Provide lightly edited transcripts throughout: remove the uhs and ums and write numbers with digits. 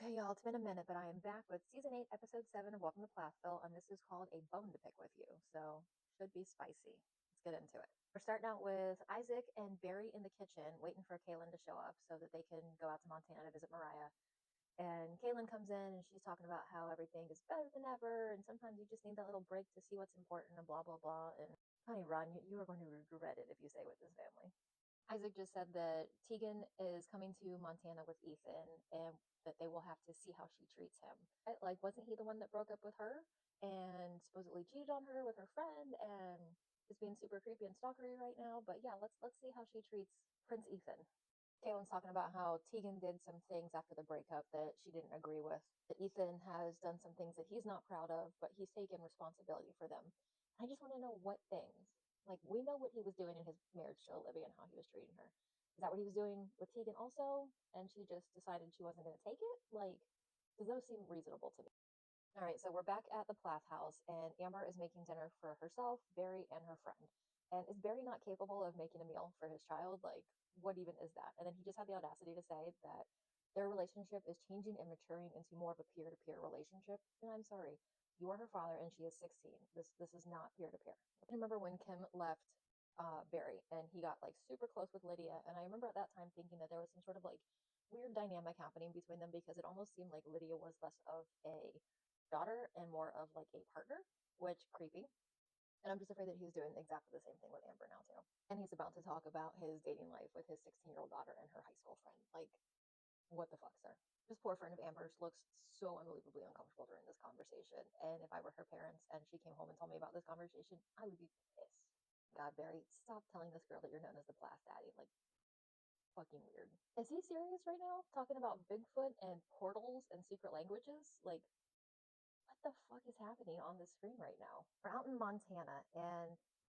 Okay, y'all, it's been a minute, but I am back with season 8, episode 7 of Welcome to Plathville, and this is called A Bone to Pick with You, so should be spicy. Let's get into it. We're starting out with Isaac and Barry in the kitchen, waiting for Kaylin to show up so that they can go out to Montana to visit Mariah. And Kaylin comes in and she's talking about how everything is better than ever, and sometimes you just need that little break to see what's important and blah, blah, blah. And honey, Ron, you are going to regret it if you stay with this family. Isaac just said that Tegan is coming to Montana with Ethan and that they will have to see how she treats him. Like, wasn't he the one that broke up with her and supposedly cheated on her with her friend and is being super creepy and stalkery right now? But yeah, let's see how she treats Prince Ethan. Kaylin's talking about how Tegan did some things after the breakup that she didn't agree with. That Ethan has done some things that he's not proud of, but he's taken responsibility for them. I just want to know what things. Like, we know what he was doing in his marriage to Olivia and how he was treating her. Is that what he was doing with Tegan also? And she just decided she wasn't going to take it? Like, does those seem reasonable to me? All right, so we're back at the Plath house, and Amber is making dinner for herself, Barry, and her friend. And is Barry not capable of making a meal for his child? Like, what even is that? And then he just had the audacity to say that their relationship is changing and maturing into more of a peer-to-peer relationship. And I'm sorry, you are her father, and she is 16. This is not peer-to-peer. I remember when Kim left Barry, and he got like super close with Lydia, and I remember at that time thinking that there was some sort of like weird dynamic happening between them because it almost seemed like Lydia was less of a daughter and more of like a partner, which creepy. And I'm just afraid that he's doing exactly the same thing with Amber now too. And he's about to talk about his dating life with his 16-year-old daughter and her high school friend. Like, what the fuck, sir? This poor friend of Amber's looks so unbelievably uncomfortable during this conversation. And if I were her parents and she came home and told me about this conversation, I would be pissed. God, Barry, stop telling this girl that you're known as the Plath Daddy. Like, fucking weird. Is he serious right now? Talking about Bigfoot and portals and secret languages? Like, what the fuck is happening on the screen right now? We're out in Montana, and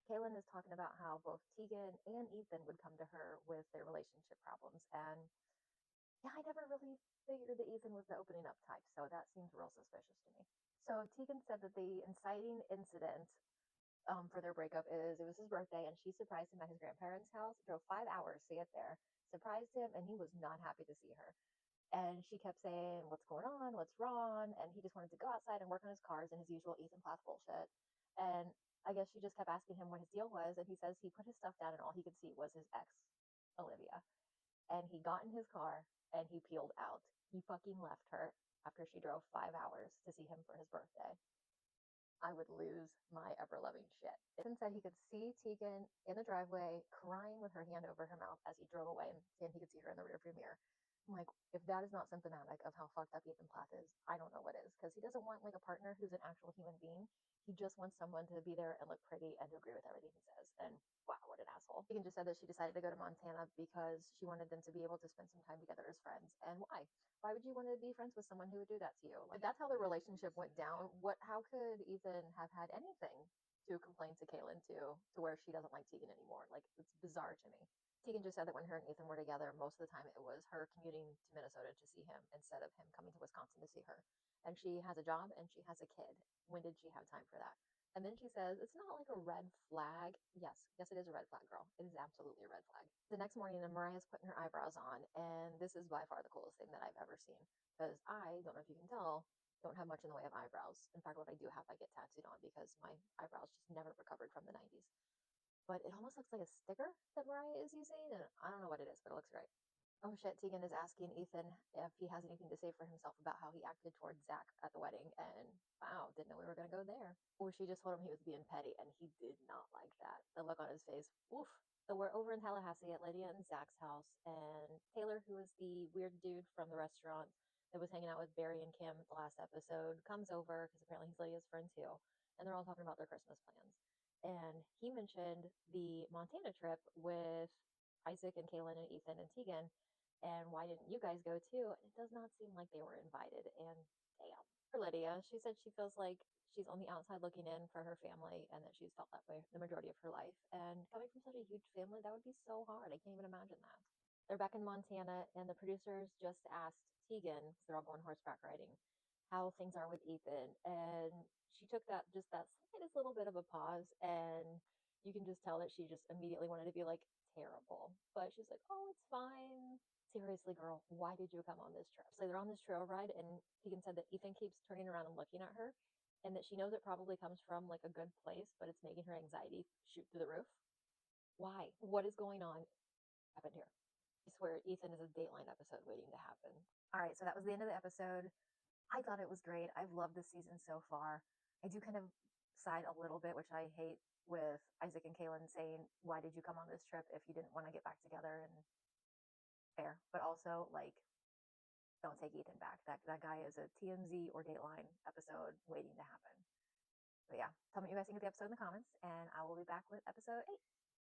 Kaylin is talking about how both Tegan and Ethan would come to her with their relationship problems. And yeah, I never really figured that Ethan was the opening up type, so that seems real suspicious to me. So Tegan said that the inciting incident for their breakup is it was his birthday, and she surprised him at his grandparents' house, drove 5 hours to get there, surprised him, and he was not happy to see her. And she kept saying, "What's going on? What's wrong?" And he just wanted to go outside and work on his cars and his usual Ethan Plath bullshit. And I guess she just kept asking him what his deal was. And he says he put his stuff down and all he could see was his ex, Olivia. And he got in his car and he peeled out. He fucking left her after she drove 5 hours to see him for his birthday. I would lose my ever loving shit. Ethan said he could see Tegan in the driveway crying with her hand over her mouth as he drove away and he could see her in the rearview mirror. I'm like, if that is not symptomatic of how fucked up Ethan Plath is, I don't know what is. Because he doesn't want like a partner who's an actual human being. He just wants someone to be there and look pretty and to agree with everything he says. And wow, what an asshole. Tegan just said that she decided to go to Montana because she wanted them to be able to spend some time together as friends. And why? Why would you want to be friends with someone who would do that to you? Like, if that's how the relationship went down, what how could Ethan have had anything to complain to Kaylin to where she doesn't like Tegan anymore? Like, it's bizarre to me. Tegan just said that when her and Ethan were together, most of the time it was her commuting to Minnesota to see him instead of him coming to Wisconsin to see her. And she has a job and she has a kid. When did she have time for that? And then she says, it's not like a red flag. Yes, it is a red flag, girl. It is absolutely a red flag. The next morning, and Mariah's putting her eyebrows on, and this is by far the coolest thing that I've ever seen. Because I don't know if you can tell, don't have much in the way of eyebrows. In fact, what I do have, I get tattooed on because my eyebrows just never recovered from the 90s. But it almost looks like a sticker that Mariah is using, and I don't know what it is, but it looks great. Oh shit, Tegan is asking Ethan if he has anything to say for himself about how he acted towards Zach at the wedding, and wow, didn't know we were gonna go there. Or she just told him he was being petty, and he did not like that. The look on his face, oof. So we're over in Tallahassee at Lydia and Zach's house, and Taylor, who is the weird dude from the restaurant that was hanging out with Barry and Kim the last episode, comes over because apparently he's Lydia's friend too, and they're all talking about their Christmas plans. And he mentioned the Montana trip with Isaac and Kaylin and Ethan and Tegan, and why didn't you guys go too? And it does not seem like they were invited. And damn. For Lydia, she said she feels like she's on the outside looking in for her family and that she's felt that way the majority of her life. And coming from such a huge family, that would be so hard. I can't even imagine that. They're back in Montana, and the producers just asked Tegan, because they're all going horseback riding, how things are with Ethan. And she took that slightest little bit of a pause, and you can just tell that she just immediately wanted to be like, terrible. But she's like, oh, it's fine. seriously, girl, why did you come on this trip? So they're on this trail ride, and Tegan said that Ethan keeps turning around and looking at her, and that she knows it probably comes from like a good place, but it's making her anxiety shoot through the roof. Why? What is going on? Happened here? I swear, Ethan is a Dateline episode waiting to happen. All right, so that was the end of the episode. I thought it was great. I've loved this season so far. I do kind of side a little bit, which I hate, with Isaac and Kaylin saying, "Why did you come on this trip if you didn't want to get back together?" And fair, but also like, don't take Ethan back. That guy is a TMZ or Dateline episode waiting to happen. But yeah, tell me what you guys think of the episode in the comments, and I will be back with episode 8.